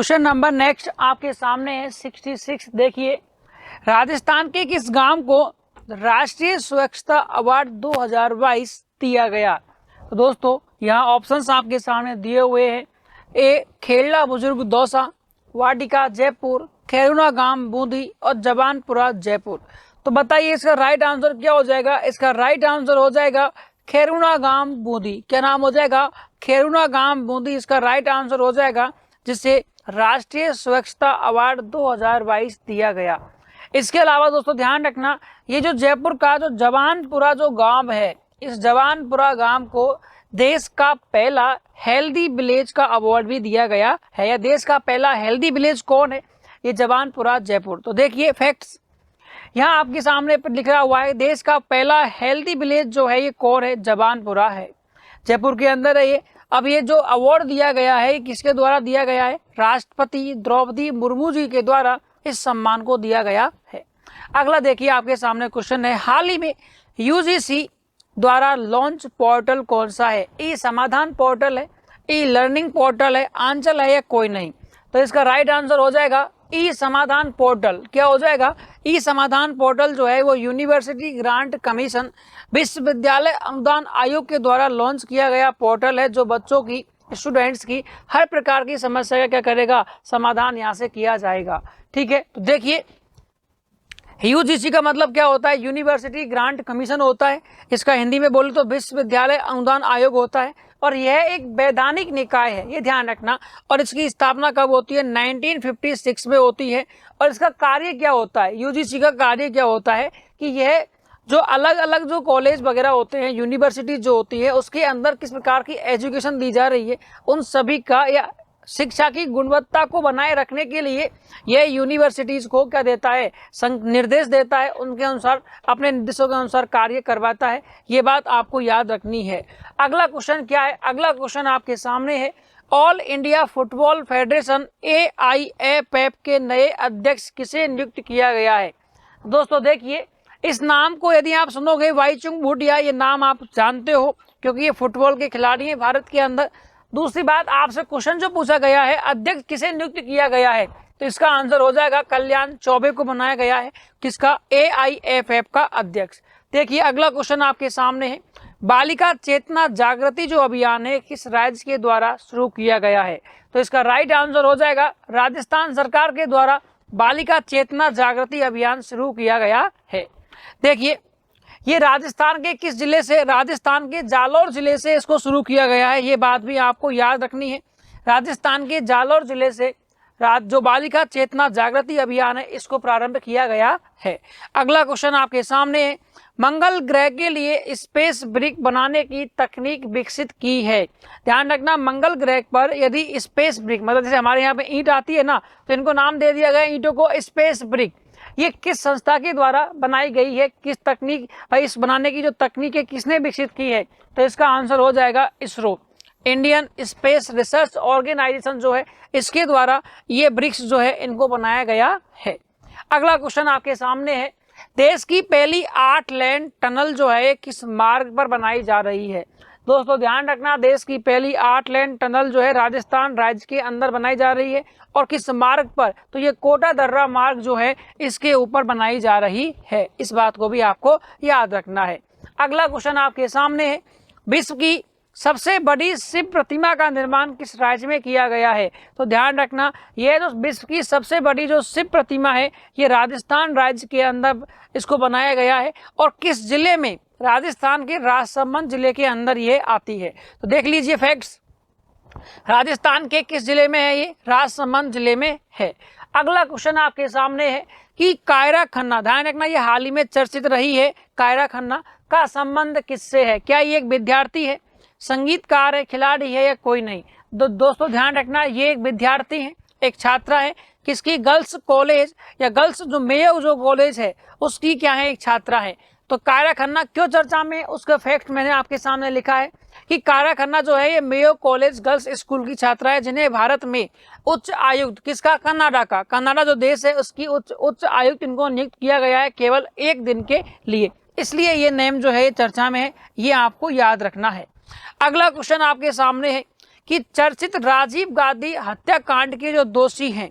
Question number next आपके सामने है 66। देखिए, राजस्थान के किस गांव को राष्ट्रीय स्वच्छता अवार्ड 2022 दिया गया? तो दोस्तों यहाँ ऑप्शंस आपके सामने दिए हुए हैं। ए खेड़ला बुजुर्ग दौसा, वाटिका जयपुर, खैरुना गांव बूंदी और जबानपुरा जयपुर। तो बताइए इसका राइट आंसर क्या हो जाएगा? इसका राइट आंसर हो जाएगा खैरुना गांव बूंदी। क्या नाम हो जाएगा? खैरुना गांव बूंदी इसका राइट आंसर हो जाएगा, जिसे राष्ट्रीय स्वच्छता अवार्ड 2022 दिया गया। इसके अलावा दोस्तों ध्यान रखना, ये जो जयपुर का जो जबानपुरा जो गांव है, इस जबानपुरा गांव को देश का पहला हेल्दी विलेज का अवार्ड भी दिया गया है। या देश का पहला हेल्दी विलेज कौन है? ये जबानपुरा जयपुर। तो देखिए फैक्ट्स यहाँ आपके सामने पर लिखा हुआ है, देश का पहला हेल्दी विलेज जो है ये कौन है? जबानपुरा है, जयपुर के अंदर है ये। अब ये जो अवार्ड दिया गया है किसके द्वारा दिया गया है? राष्ट्रपति द्रौपदी मुर्मू जी के द्वारा इस सम्मान को दिया गया है। अगला देखिए आपके सामने क्वेश्चन है, हाल ही में यूजीसी द्वारा लॉन्च पोर्टल कौन सा है? ई समाधान पोर्टल है, ई लर्निंग पोर्टल है, आंचल है या कोई नहीं? तो इसका राइट आंसर हो जाएगा ई समाधान पोर्टल। क्या हो जाएगा? ई समाधान पोर्टल जो है वो यूनिवर्सिटी ग्रांट कमीशन विश्वविद्यालय अनुदान आयोग के द्वारा लॉन्च किया गया पोर्टल है, जो बच्चों की स्टूडेंट्स की हर प्रकार की समस्या का क्या करेगा? समाधान यहाँ से किया जाएगा। ठीक है, तो देखिए यूजीसी का मतलब क्या होता है? यूनिवर्सिटी ग्रांट कमीशन होता है। इसका हिंदी में बोले तो विश्वविद्यालय अनुदान आयोग होता है, और यह एक वैधानिक निकाय है, ये ध्यान रखना। और इसकी स्थापना कब होती है? 1956 में होती है। और इसका कार्य क्या होता है? यूजीसी का कार्य क्या होता है कि यह जो अलग अलग जो कॉलेज वगैरह होते हैं, यूनिवर्सिटी जो होती है, उसके अंदर किस प्रकार की एजुकेशन दी जा रही है, उन सभी का या शिक्षा की गुणवत्ता को बनाए रखने के लिए यह यूनिवर्सिटीज को क्या देता है? निर्देश देता है, उनके अनुसार अपने निर्देशों के अनुसार कार्य करवाता है। ये बात आपको याद रखनी है। अगला क्वेश्चन क्या है? अगला क्वेश्चन आपके सामने है, all India football federation AIFF के नए अध्यक्ष किसे नियुक्त किया गया है? दोस्तों देखिए, इस नाम को यदि आप सुनोगे, वाईचुंग भूटिया, ये नाम आप जानते हो क्योंकि ये फुटबॉल के खिलाड़ी हैं भारत के अंदर। दूसरी बात, आपसे क्वेश्चन जो पूछा गया है, अध्यक्ष किसे नियुक्त किया गया है, तो इसका आंसर हो जाएगा कल्याण चौबे को बनाया गया है। किसका? AIFF का अध्यक्ष। देखिए अगला क्वेश्चन आपके सामने है, बालिका चेतना जागृति जो अभियान है किस राज्य के द्वारा शुरू किया गया है? तो इसका राइट आंसर हो जाएगा राजस्थान सरकार के द्वारा बालिका चेतना जागृति अभियान शुरू किया गया है। देखिए ये राजस्थान के किस जिले से? राजस्थान के जालौर जिले से इसको शुरू किया गया है। ये बात भी आपको याद रखनी है। राजस्थान के जालौर जिले से जो बालिका चेतना जागृति अभियान है इसको प्रारंभ किया गया है। अगला क्वेश्चन आपके सामने है, मंगल ग्रह के लिए स्पेस ब्रिक बनाने की तकनीक विकसित की है। ध्यान रखना, मंगल ग्रह पर यदि स्पेस ब्रिक, मतलब जैसे हमारे यहाँ पे ईंट आती है ना, तो इनको नाम दे दिया गया ईंटों को स्पेस ब्रिक। ये किस संस्था के द्वारा बनाई गई है? किस तकनीक भाई, इस बनाने की जो तकनीक है किसने विकसित की है? तो इसका आंसर हो जाएगा ISRO, Indian space research organisation जो है, इसके द्वारा ये ब्रिक्स जो है इनको बनाया गया है। अगला क्वेश्चन आपके सामने है, देश की पहली 8 लेन टनल जो है किस मार्ग पर बनाई जा रही है? दोस्तों ध्यान रखना, देश की पहली 8 लेन टनल जो है राजस्थान राज्य के अंदर बनाई जा रही है। और किस मार्ग पर? तो ये कोटा दर्रा मार्ग जो है इसके ऊपर बनाई जा रही है। इस बात को भी आपको याद रखना है। अगला क्वेश्चन आपके सामने है, विश्व की सबसे बड़ी शिव प्रतिमा का निर्माण किस राज्य में किया गया है? तो ध्यान रखना, यह जो विश्व की सबसे बड़ी जो शिव प्रतिमा है ये राजस्थान राज्य के अंदर इसको बनाया गया है। और किस जिले में? राजस्थान के राजसमंद जिले के अंदर ये आती है। तो देख लीजिए फैक्ट्स, राजस्थान के किस जिले में है? ये राजसमंद जिले में है। अगला क्वेश्चन आपके सामने है कि कायरा खन्ना, ध्यान रखना ये हाल ही में चर्चित रही है, कायरा खन्ना का संबंध किससे है? क्या ये एक विद्यार्थी है, संगीतकार है, खिलाड़ी है या कोई नहीं? दोस्तों ध्यान रखना, ये एक विद्यार्थी है, एक छात्रा है। किसकी? गर्ल्स कॉलेज या गर्ल्स जो मेयो जो कॉलेज है उसकी क्या है? एक छात्रा है। तो कायरा खन्ना क्यों चर्चा में? उसका फैक्ट मैंने आपके सामने लिखा है कि कायरा खन्ना जो है ये मेयो कॉलेज गर्ल्स स्कूल की छात्रा है, जिन्हें भारत में उच्च आयुक्त किसका? कनाडा का, कनाडा जो देश है उसकी उच्च आयुक्त इनको नियुक्त किया गया है केवल 1 दिन के लिए। इसलिए ये नेम जो है चर्चा में है, ये आपको याद रखना है। अगला क्वेश्चन आपके सामने है कि चर्चित राजीव गांधी हत्याकांड के जो दोषी हैं,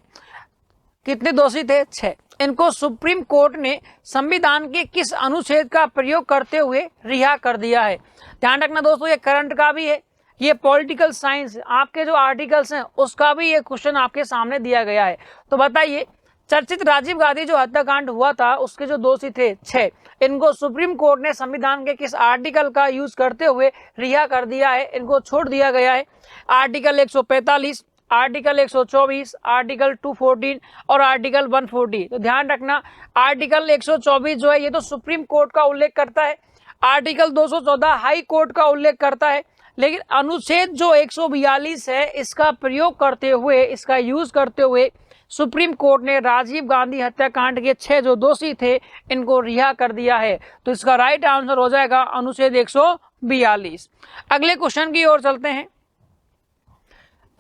कितने दोषी थे? 6। इनको सुप्रीम कोर्ट ने संविधान के किस अनुच्छेद का प्रयोग करते हुए रिहा कर दिया है? ध्यान रखना दोस्तों, ये करंट का भी है, ये पॉलिटिकल साइंस आपके जो आर्टिकल्स हैं उसका भी ये क्वेश्चन आपके सामने दिया गया है। तो बताइए, चर्चित राजीव गांधी जो हत्याकांड हुआ था उसके जो दोषी थे 6, इनको सुप्रीम कोर्ट ने संविधान के किस आर्टिकल का यूज करते हुए रिहा कर दिया है, इनको छोड़ दिया गया है? आर्टिकल 145, आर्टिकल 124, आर्टिकल 214 और आर्टिकल 140। तो ध्यान रखना, आर्टिकल 124 जो है ये तो सुप्रीम कोर्ट का उल्लेख करता है, आर्टिकल 214 हाई कोर्ट का उल्लेख करता है, लेकिन अनुच्छेद जो 142 है इसका प्रयोग करते हुए, इसका यूज करते हुए सुप्रीम कोर्ट ने राजीव गांधी हत्याकांड के 6 जो दोषी थे इनको रिहा कर दिया है। तो इसका राइट आंसर हो जाएगा अनुच्छेद 142। अगले क्वेश्चन की ओर चलते हैं।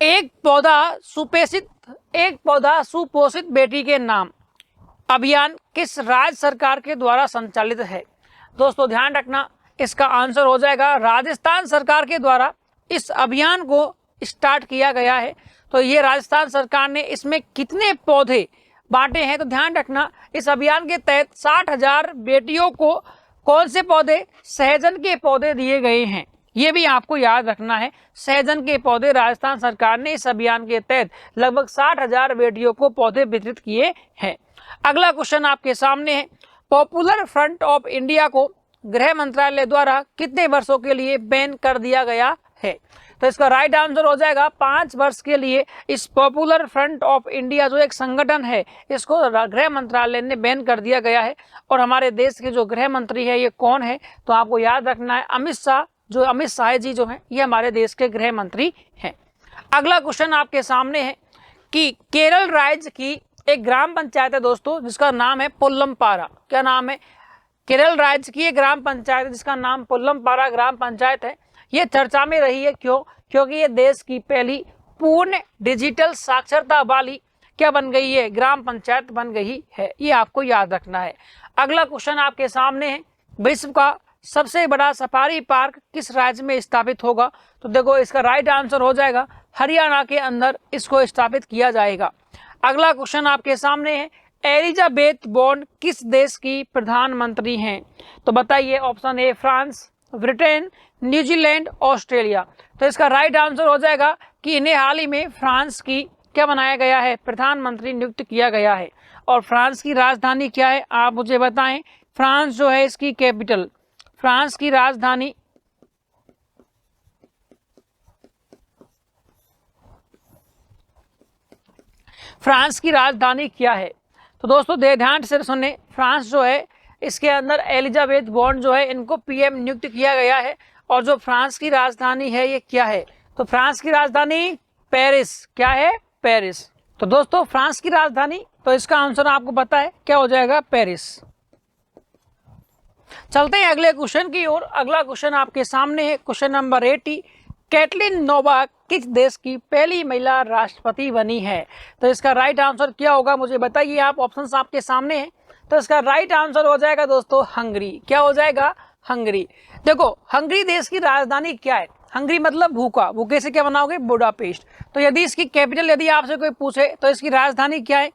एक पौधा सुपोषित बेटी के नाम अभियान किस राज्य सरकार के द्वारा संचालित है? दोस्तों ध्यान रखना, इसका आंसर हो जाएगा राजस्थान सरकार के द्वारा इस अभियान को स्टार्ट किया गया है। तो ये राजस्थान सरकार ने इसमें कितने पौधे बांटे हैं? तो ध्यान रखना, इस अभियान के तहत 60,000 बेटियों को कौन से पौधे? सहजन के पौधे दिए गए हैं। ये भी आपको याद रखना है, सहजन के पौधे राजस्थान सरकार ने इस अभियान के तहत लगभग 60,000 बेटियों को पौधे वितरित किए हैं। अगला क्वेश्चन आपके सामने है, पॉपुलर फ्रंट ऑफ इंडिया को गृह मंत्रालय द्वारा कितने वर्षों के लिए बैन कर दिया गया है? तो इसका राइट आंसर हो जाएगा 5 वर्ष के लिए इस पॉपुलर फ्रंट ऑफ इंडिया जो एक संगठन है इसको गृह मंत्रालय ने बैन कर दिया गया है। और हमारे देश के जो गृह मंत्री है ये कौन है? तो आपको याद रखना है अमित शाह जी जो हैं ये हमारे देश के गृह मंत्री हैं। अगला क्वेश्चन आपके सामने है कि केरल राज्य की एक ग्राम पंचायत है दोस्तों जिसका नाम है पुल्लमपारा। क्या नाम है? केरल राज्य की एक ग्राम पंचायत जिसका नाम पुल्लमपारा ग्राम पंचायत है। ये चर्चा में रही है, क्यों? क्योंकि ये देश की पहली पूर्ण डिजिटल साक्षरता वाली क्या बन गई है? ग्राम पंचायत बन गई है। ये आपको याद रखना है। अगला क्वेश्चन आपके सामने है, विश्व का सबसे बड़ा सफारी पार्क किस राज्य में स्थापित होगा? तो देखो इसका राइट आंसर हो जाएगा हरियाणा के अंदर इसको स्थापित किया जाएगा। अगला क्वेश्चन आपके सामने है, एलिजाबेथ बोर्न किस देश की प्रधानमंत्री हैं? तो बताइए, option A France, Britain, New Zealand, Australia. तो इसका राइट आंसर हो जाएगा कि इन्हें हाल ही में फ्रांस की क्या बनाया गया है? प्रधानमंत्री नियुक्त किया गया है। और फ्रांस की राजधानी क्या है आप मुझे बताएं? फ्रांस जो है इसकी कैपिटल, फ्रांस की राजधानी क्या है? तो दोस्तों ध्यान से सुने, फ्रांस जो है इसके अंदर एलिजाबेथ बोर्न जो है इनको पीएम नियुक्त किया गया है। और जो फ्रांस की राजधानी है ये क्या है? तो फ्रांस की राजधानी पेरिस। क्या है? पेरिस। तो दोस्तों फ्रांस की राजधानी, तो इसका आंसर आपको पता है क्या हो जाएगा? पेरिस। चलते हैं अगले क्वेश्चन की ओर। अगला क्वेश्चन आपके सामने है, क्वेश्चन नंबर 80, कैटलिन नोवाक किस देश की पहली महिला राष्ट्रपति बनी है? तो इसका राइट आंसर क्या होगा मुझे बताइए आप, ऑप्शंस आपके सामने हैं। तो इसका राइट आंसर हो जाएगा दोस्तों हंगरी। क्या हो जाएगा? हंगरी। देखो हंगरी देश की राजधानी क्या है? हंगरी मतलब भूखा, भूखे से क्या बनाओगे? बुडापेस्ट। तो यदि इसकी कैपिटल यदि आपसे कोई पूछे तो इसकी राजधानी क्या है?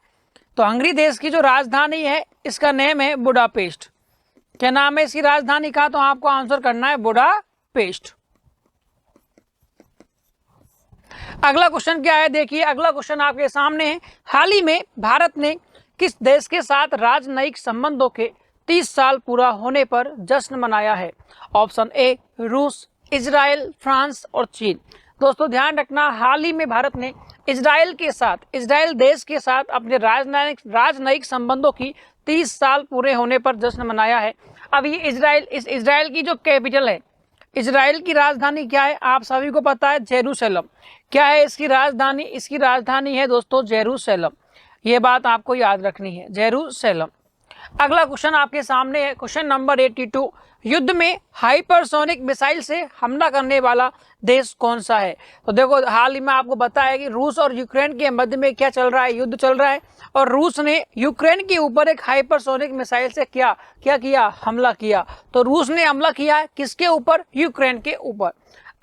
तो हंगरी देश की जो राजधानी है इसका नेम है बुडापेस्ट। क्या नाम है इसकी राजधानी का? तो आपको आंसर करना है बुडापेस्ट। अगला क्वेश्चन क्या है देखिए, अगला क्वेश्चन आपके सामने है, हाल ही में भारत ने किस देश के साथ राजनयिक संबंधों के 30 साल पूरा होने पर जश्न मनाया है? ऑप्शन ए रूस, इजराइल, फ्रांस और चीन। दोस्तों ध्यान रखना, हाल ही में भारत ने इजराइल देश के साथ अपने राजनयिक संबंधों की 30 साल पूरे होने पर जश्न मनाया है। अब ये इजराइल की जो कैपिटल है, इजराइल की राजधानी क्या है? आप सभी को पता है जेरूसलम। क्या है इसकी राजधानी? इसकी राजधानी है दोस्तों जेरूसलम। ये बात आपको याद रखनी है, जेरूसलम। अगला क्वेश्चन आपके सामने है, क्वेश्चन नंबर 82, युद्ध में हाइपरसोनिक मिसाइल से हमला करने वाला देश कौन सा है? तो देखो हाल ही में आपको बताया कि रूस और यूक्रेन के मध्य में क्या चल रहा है? युद्ध चल रहा है। और रूस ने यूक्रेन के ऊपर एक हाइपरसोनिक मिसाइल से क्या किया? हमला किया। तो रूस ने हमला किया है किसके ऊपर? यूक्रेन के ऊपर।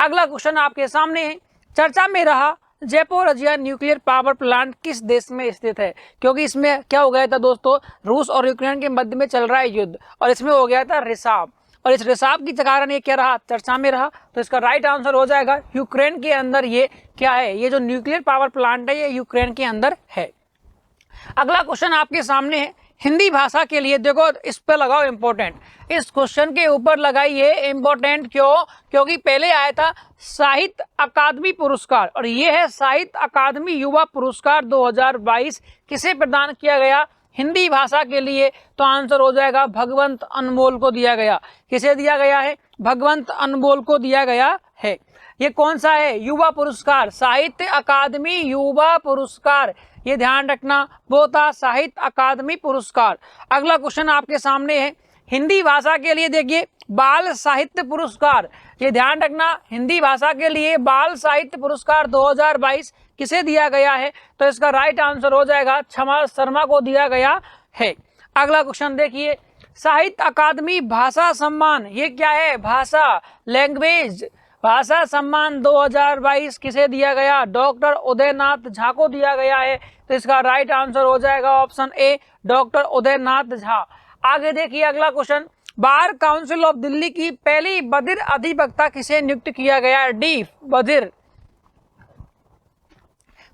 अगला क्वेश्चन आपके सामने है, चर्चा में रहा ज़ैपोरिज़िया न्यूक्लियर पावर प्लांट किस देश में स्थित है, क्योंकि इसमें क्या हो गया था दोस्तों, रूस और यूक्रेन के मध्य में चल रहा है युद्ध और इसमें हो गया था रिसाव, और इस रिसाव के कारण ये क्या रहा, चर्चा में रहा। तो इसका राइट आंसर हो जाएगा यूक्रेन के अंदर ये क्या है, ये जो न्यूक्लियर पावर प्लांट है ये यूक्रेन के अंदर है। अगला क्वेश्चन आपके सामने है, हिंदी भाषा के लिए, देखो इस पर लगाओ इंपॉर्टेंट, इस क्वेश्चन के ऊपर लगाइए इंपॉर्टेंट, क्यों, क्योंकि पहले आया था साहित्य अकादमी पुरस्कार और ये है साहित्य अकादमी युवा पुरस्कार 2022, किसे प्रदान किया गया, हिंदी भाषा के लिए। तो आंसर हो जाएगा भगवंत अनमोल को दिया गया। किसे दिया गया है, भगवंत अनमोल को दिया गया है। ये कौन सा है, युवा पुरस्कार, साहित्य अकादमी युवा पुरस्कार, ये ध्यान रखना, वो था साहित्य अकादमी पुरस्कार। अगला क्वेश्चन आपके सामने है, हिंदी भाषा के लिए देखिए बाल साहित्य पुरस्कार, ये ध्यान रखना, हिंदी भाषा के लिए बाल साहित्य पुरस्कार 2022 किसे दिया गया है, तो इसका राइट आंसर हो जाएगा क्षमा शर्मा को दिया गया है। अगला क्वेश्चन देखिए, साहित्य अकादमी भाषा सम्मान, ये क्या है, भाषा, लैंग्वेज भाषा सम्मान 2022 किसे दिया गया, डॉक्टर उदयनाथ झा को दिया गया है। तो इसका राइट आंसर हो जाएगा option A, doctor Udaynath Jha. आगे देखिए अगला question, bar council of Delhi की पहली बधिर अधिवक्ता किसे नियुक्त किया गया, डी बधिर।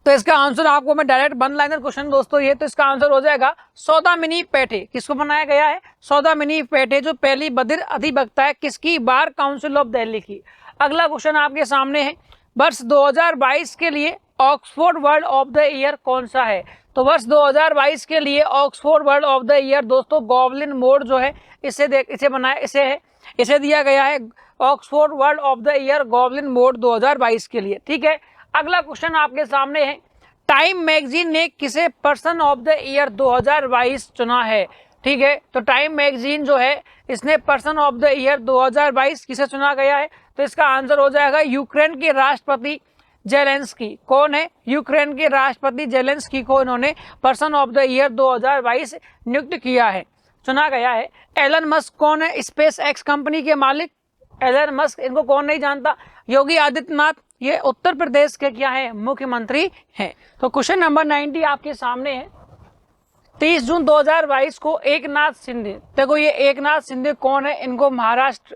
तो इसका आंसर आपको मैं डायरेक्ट वन लाइनर क्वेश्चन दोस्तों ये, तो इसका आंसर हो जाएगा सौदामिनी पैठे। किसको बनाया गया है, सौदामिनी पैठे जो पहली बधिर अधिवक्ता है, किसकी, बार काउंसिल ऑफ दिल्ली की। अगला क्वेश्चन आपके सामने है, वर्ष 2022 के लिए Oxford word of the year कौन सा है। तो वर्ष 2022 के लिए Oxford word of the year दोस्तों गॉबलिन मोड जो है, इसे दिया गया है Oxford word of the year goblin mode 2022 के लिए। ठीक है, अगला क्वेश्चन आपके सामने है, टाइम मैगजीन ने किसे पर्सन ऑफ द ईयर 2022 चुना है। ठीक है, तो टाइम मैगजीन जो है इसने पर्सन ऑफ द ईयर 2022 किसे चुना गया है, तो इसका आंसर हो जाएगा यूक्रेन के राष्ट्रपति जेलेंस्की। कौन है, यूक्रेन के राष्ट्रपति जेलेंस्की को इन्होंने पर्सन ऑफ द ईयर 2022 नियुक्त किया है, चुना गया है। एलन मस्क कौन है, स्पेस एक्स कंपनी के मालिक एलन मस्क, इनको कौन नहीं जानता। योगी आदित्यनाथ, ये उत्तर प्रदेश के क्या है, मुख्यमंत्री हैं। तो क्वेश्चन नंबर 90 आपके सामने है, 30 जून 2022 को एकनाथ शिंदे, देखो ये एकनाथ शिंदे कौन है, इनको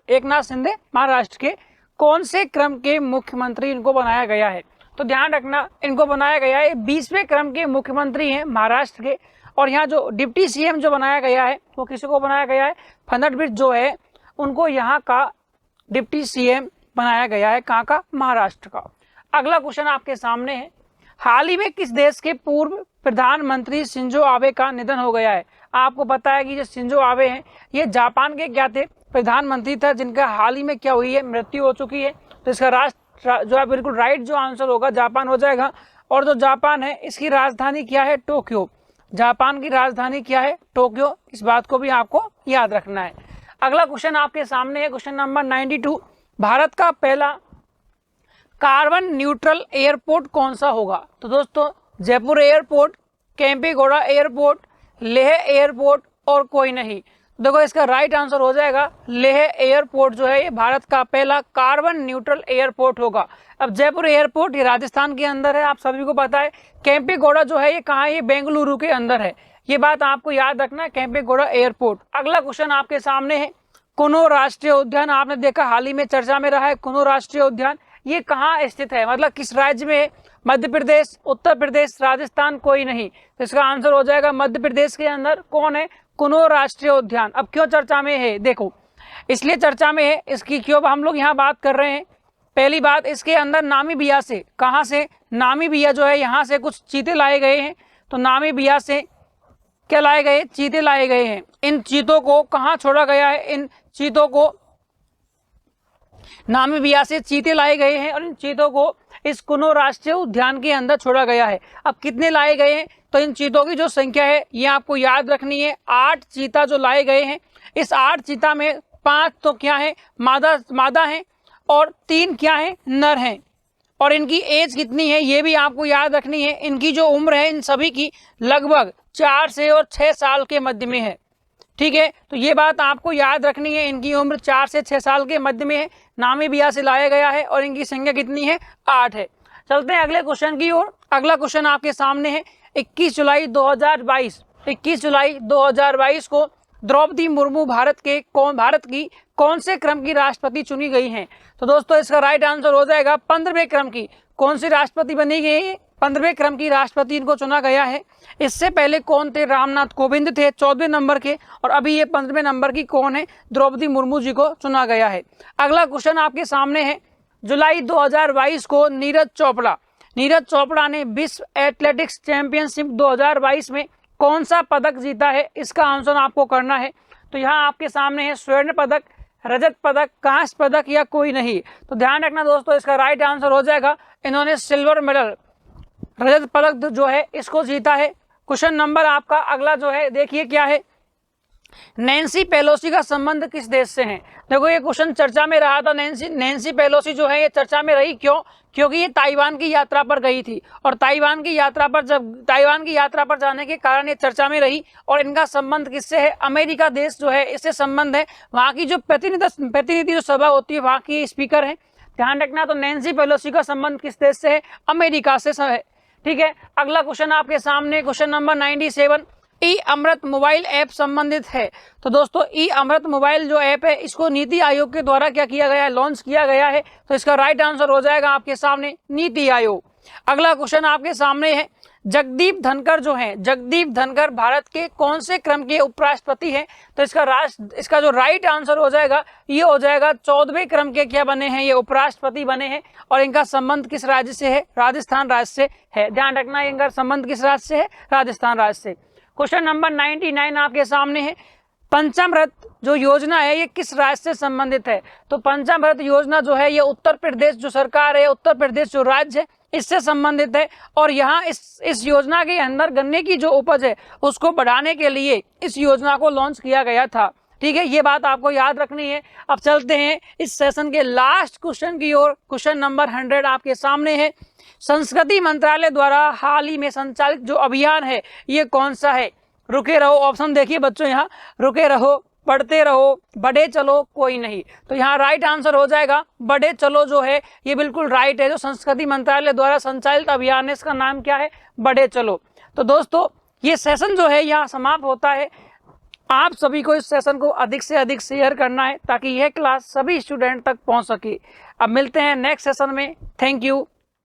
एकनाथ शिंदे महाराष्ट्र के कौन से क्रम के मुख्यमंत्री इनको बनाया गया है। तो ध्यान रखना, इनको बनाया गया है 20वें क्रम के मुख्यमंत्री हैं महाराष्ट्र के। और यहाँ जो डिप्टी सीएम जो बनाया गया है वो किसी को बनाया गया है, फडणवीस जो है उनको यहाँ का डिप्टी सीएम बनाया गया है, कहाँ का, महाराष्ट्र का। अगला क्वेश्चन आपके सामने है, हाल ही में किस देश के पूर्व प्रधानमंत्री शिंजो आबे का निधन हो गया है। आपको पता है कि जो शिंजो आबे हैं ये जापान के क्या थे, प्रधानमंत्री था, जिनका हाल ही में क्या हुई है, मृत्यु हो चुकी है। तो इसका राष्ट्र जो है बिल्कुल राइट जो आंसर होगा जापान हो जाएगा। और जो जापान है इसकी राजधानी क्या है, टोक्यो। जापान की राजधानी क्या है, टोक्यो। इस बात को भी आपको याद रखना है। अगला क्वेश्चन आपके सामने है, क्वेश्चन नंबर 92, भारत का पहला कार्बन न्यूट्रल एयरपोर्ट कौन सा होगा। तो दोस्तों Jaipur airport, Kempegowda airport, Leh airport और कोई नहीं। देखो इसका राइट आंसर हो जाएगा लेह एयरपोर्ट जो है ये भारत का पहला कार्बन न्यूट्रल एयरपोर्ट होगा। अब जयपुर एयरपोर्ट ये राजस्थान के अंदर है, आप सभी को पता है। केम्पेगौड़ा जो है ये कहाँ है, ये बेंगलुरु के अंदर है, ये बात आपको याद रखना है, केम्पेगौड़ा एयरपोर्ट। अगला क्वेश्चन आपके सामने है, कुनो राष्ट्रीय उद्यान, आपने देखा हाल ही में चर्चा में रहा है कुनो राष्ट्रीय उद्यान, ये कहाँ स्थित है, मतलब किस राज्य में है, मध्य प्रदेश, उत्तर प्रदेश, राजस्थान, कोई नहीं। तो इसका आंसर हो जाएगा मध्य प्रदेश के अंदर कौन है, कुनो राष्ट्रीय उद्यान। अब क्यों चर्चा में है, देखो इसलिए चर्चा में है, इसकी क्यों हम लोग यहाँ बात कर रहे हैं। पहली बात, इसके अंदर नामीबिया से, कहाँ से, नामीबिया जो है यहाँ से कुछ चीते लाए गए हैं। तो नामीबिया से क्या लाए गए, चीते लाए गए हैं। इन चीतों को कहाँ छोड़ा गया है, इन चीतों को नामीबिया से चीते लाए गए हैं और इन चीतों को इस कुनो राष्ट्रीय उद्यान के अंदर छोड़ा गया है। अब कितने लाए गए हैं, तो इन चीतों की जो संख्या है ये आपको याद रखनी है, 8 चीता जो लाए गए हैं। इस 8 चीता में 5 तो क्या है, मादा हैं और 3 क्या है, नर हैं। और इनकी एज कितनी है ये भी आपको याद रखनी है। इनकी जो उम्र है इन सभी की लगभग 4 से और 6 साल के मध्य में है। ठीक है, तो ये बात आपको याद रखनी है, इनकी उम्र 4 से 6 साल के मध्य में है, नामीबिया से लाया गया है और इनकी संख्या कितनी है, 8 है। चलते हैं अगले क्वेश्चन की ओर। अगला क्वेश्चन आपके सामने है 21 जुलाई 2022 को द्रौपदी मुर्मू भारत की कौन से क्रम की राष्ट्रपति चुनी गई हैं? तो दोस्तों इसका राइट आंसर हो जाएगा 15वें क्रम की। कौन सी राष्ट्रपति बनी गई? 15वें क्रम की राष्ट्रपति इनको चुना गया है। इससे पहले कौन थे? रामनाथ कोविंद थे 14वें नंबर के, और अभी ये 15वें नंबर की कौन है? द्रौपदी मुर्मू जी को चुना गया है। अगला क्वेश्चन आपके सामने है, जुलाई 2022 को नीरज चोपड़ा ने विश्व एथलेटिक्स चैंपियनशिप 2022 में कौन सा पदक जीता है? इसका आंसर आपको करना है। तो यहाँ आपके सामने है स्वर्ण पदक, रजत पदक, कांस्य पदक या कोई नहीं। तो ध्यान रखना दोस्तों, इसका राइट आंसर हो जाएगा इन्होंने सिल्वर मेडल, रजत पदक जो है इसको जीता है। क्वेश्चन नंबर आपका अगला जो है देखिए क्या है, नैन्सी पेलोसी का संबंध किस देश से है? देखो ये क्वेश्चन चर्चा में रहा था। नैन्सी पेलोसी जो है ये चर्चा में रही, क्यों? क्योंकि ये ताइवान की यात्रा पर गई थी, और ताइवान की यात्रा पर जाने के कारण ये चर्चा में रही। और इनका संबंध किससे है? अमेरिका देश जो है इससे संबंध है। वहाँ की जो प्रतिनिधि जो सभा होती है वहाँ की स्पीकर है। ध्यान रखना, तो नैन्सी पेलोसी का संबंध किस देश से है? अमेरिका से है। ठीक है, अगला क्वेश्चन आपके सामने क्वेश्चन नंबर 97, ई अमृत मोबाइल ऐप संबंधित है। तो दोस्तों ई अमृत मोबाइल जो ऐप है इसको नीति आयोग के द्वारा क्या किया गया है? लॉन्च किया गया है। तो इसका राइट आंसर हो जाएगा आपके सामने नीति आयोग। अगला क्वेश्चन आपके सामने है, जगदीप धनखड़ भारत के कौन से क्रम के उपराष्ट्रपति हैं? तो इसका जो राइट आंसर हो जाएगा ये हो जाएगा 14वें क्रम के क्या बने हैं? ये उपराष्ट्रपति बने हैं। और इनका संबंध किस राज्य से है? राजस्थान राज्य से है। ध्यान रखना, इनका संबंध किस राज्य से है? राजस्थान राज्य से। क्वेश्चन नंबर 99 आपके सामने है, पंचामृत जो योजना है ये किस राज्य से संबंधित है? तो पंचामृत योजना जो है ये उत्तर प्रदेश जो सरकार है, उत्तर प्रदेश जो राज्य है इससे संबंधित है। और यहाँ इस योजना के अंदर गन्ने की जो उपज है उसको बढ़ाने के लिए इस योजना को लॉन्च किया गया था। ठीक है, ये बात आपको याद रखनी है। अब चलते हैं इस सेशन के लास्ट क्वेश्चन की ओर। क्वेश्चन नंबर 100 आपके सामने है, संस्कृति मंत्रालय द्वारा हाल ही में संचालित जो अभियान है ये कौन सा है? रुके रहो, ऑप्शन देखिए बच्चों, यहाँ रुके रहो, पढ़ते रहो, बढ़े चलो, कोई नहीं। तो यहाँ राइट आंसर हो जाएगा बढ़े चलो जो है ये बिल्कुल राइट है। जो संस्कृति मंत्रालय द्वारा संचालित अभियान है इसका नाम क्या है? बढ़े चलो। तो दोस्तों ये सेशन जो है यहाँ समाप्त होता है। आप सभी को इस सेशन को अधिक से अधिक शेयर करना है ताकि यह क्लास सभी स्टूडेंट तक पहुंच सके। अब मिलते हैं नेक्स्ट सेशन में। Thank you.